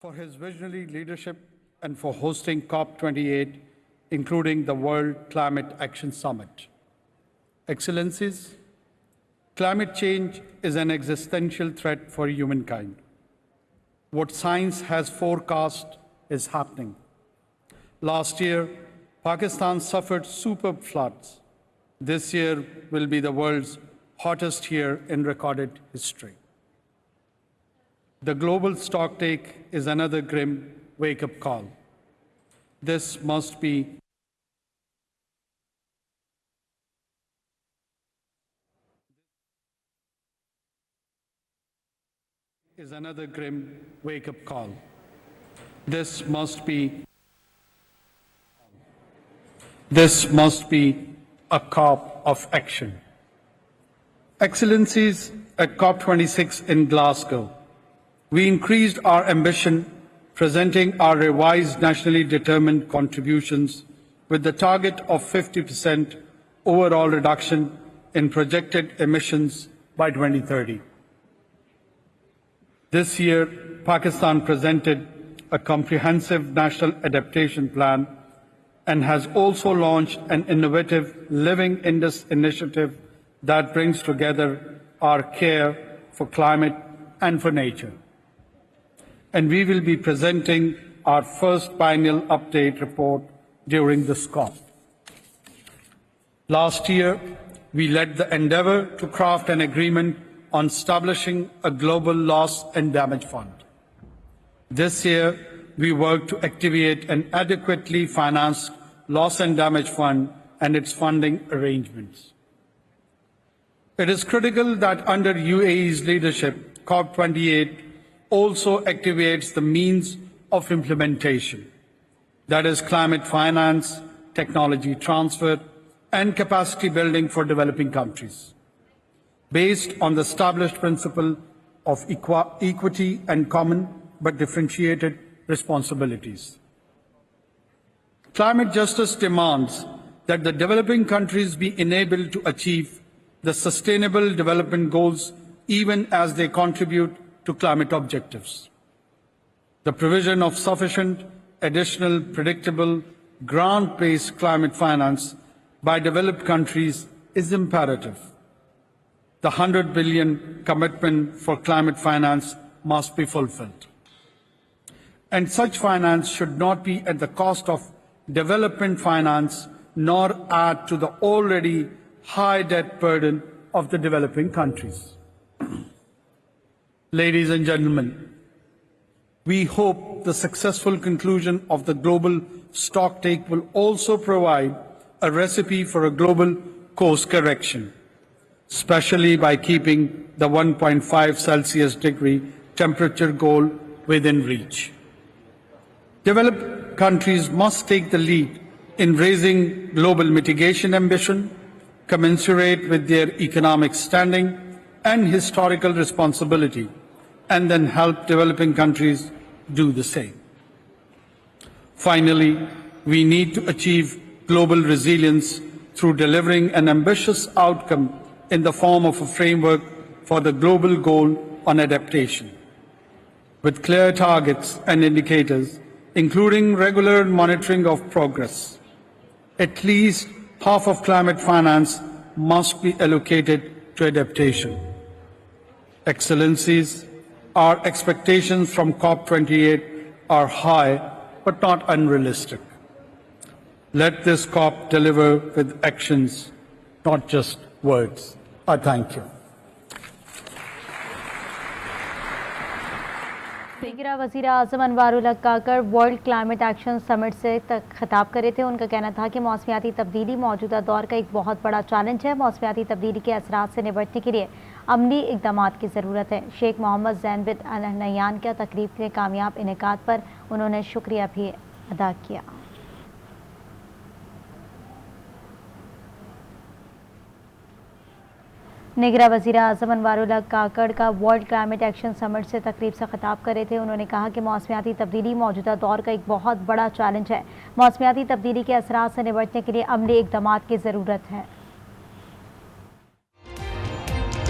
for his visionary leadership and for hosting COP28, including the World Climate Action Summit. Excellencies, climate change is an existential threat for humankind. What science has forecast is happening. Last year, Pakistan suffered superb floods. This year will be the world's hottest year in recorded history. The global stocktake is another grim wake-up call. This must be another grim wake-up call. This must be a COP of action. Excellencies, at COP26 in Glasgow, we increased our ambition, presenting our revised nationally determined contributions with the target of 50% overall reduction in projected emissions by 2030. This year, Pakistan presented a comprehensive national adaptation plan and has also launched an innovative Living Indus initiative that brings together our care for climate and for nature. And we will be presenting our first biennial update report during this COP. Last year, we led the endeavor to craft an agreement on establishing a global loss and damage fund. This year, we worked to activate an adequately financed loss and damage fund and its funding arrangements. It is critical that under UAE's leadership, COP28 also activates the means of implementation, that is climate finance, technology transfer, and capacity building for developing countries, based on the established principle of equity and common but differentiated responsibilities. Climate justice demands that the developing countries be enabled to achieve the Sustainable Development Goals even as they contribute to climate objectives. The provision of sufficient, additional, predictable, grant-based climate finance by developed countries is imperative. The 100 billion commitment for climate finance must be fulfilled. And such finance should not be at the cost of development finance nor add to the already high debt burden of the developing countries. Ladies and gentlemen, we hope the successful conclusion of the global stocktake will also provide a recipe for a global course correction, especially by keeping the 1.5 Celsius degree temperature goal within reach. Developed countries must take the lead in raising global mitigation ambition, commensurate with their economic standing and historical responsibility, and then help developing countries do the same. Finally, we need to achieve global resilience through delivering an ambitious outcome in the form of a framework for the global goal on adaptation, with clear targets and indicators, including regular monitoring of progress. At least half of climate finance must be allocated to adaptation. Excellencies, our expectations from COP28 are high but not unrealistic. Let this COP deliver with actions, not just words. I thank you. वज़ीर वज़ीर आज़म अनवारुल हक काकर world climate action summit से खिताब कर रहे थे। उनका कहना था कि मौसमियाती तब्दीली मौजूदा दौर का एक बहुत बड़ा चैलेंज है। मौसमियाती तब्दीली के असरात से निपटने के लिए अमली इक़दामात की ज़रूरत है। शेख मोहम्मद ज़ैन बिन अल नह्यान का तकरीब के कामयाब इनेकाद पर उन्होंने शुक्रिया भी अदा किया। निगरा वज़ीर आज़म अनवारुल हक काकर का वर्ल्ड क्लाइमेट एक्शन समिट से तकरीब से खिताब कर रहे थे। उन्होंने कहा कि मौसमियाती तब्दीली मौजूदा दौर का एक बहुत बड़ा चैलेंज है। मौसमियाती तब्दीली के असरात से निपटने के लिए अमली इक़दामात की ज़रूरत है।